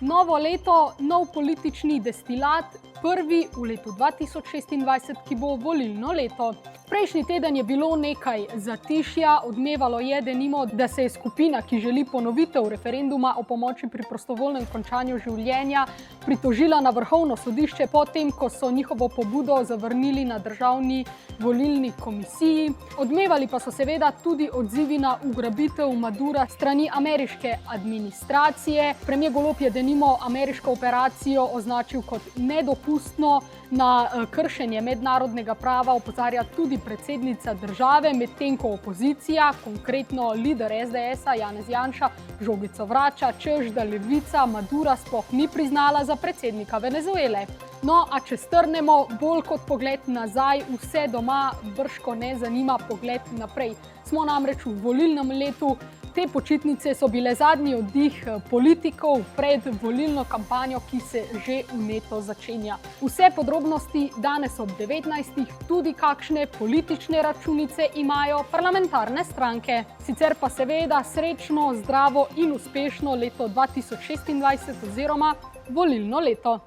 Novo leto, nov politični destilat, prvi v letu 2026, ki bo volilno leto. Prejšnji teden je bilo nekaj zatišja, odmevalo je denimo, da se je skupina, ki želi ponovitev referenduma o pomoči pri prostovoljnem končanju življenja, pritožila na Vrhovno sodišče potem, ko so njihovo pobudo zavrnili na Državni volilni komisiji. Odmevali pa so seveda tudi odzivi na ugrabitev Madura strani ameriške administracije. Premier Golob je denimo ameriško operacijo označil kot nedopustno, na kršenje mednarodnega prava opozarja tudi predsednica države, medtem ko opozicija, konkretno lider SDS-a Janez Janša, žogico vrača, češ da levica Madura sploh ni priznala za predsednika Venezuele. No, a če strnemo, bolj kot pogled nazaj, vse doma brško ne zanima pogled naprej. Smo namreč v volilnem letu, te počitnice so bile zadnji oddih politikov pred volilno kampanjo, ki se že vneto začenja. Vse podrobnosti danes ob 19. Tudi kakšne politične računice imajo parlamentarne stranke. Sicer pa seveda srečno, zdravo in uspešno leto 2026 oziroma volilno leto.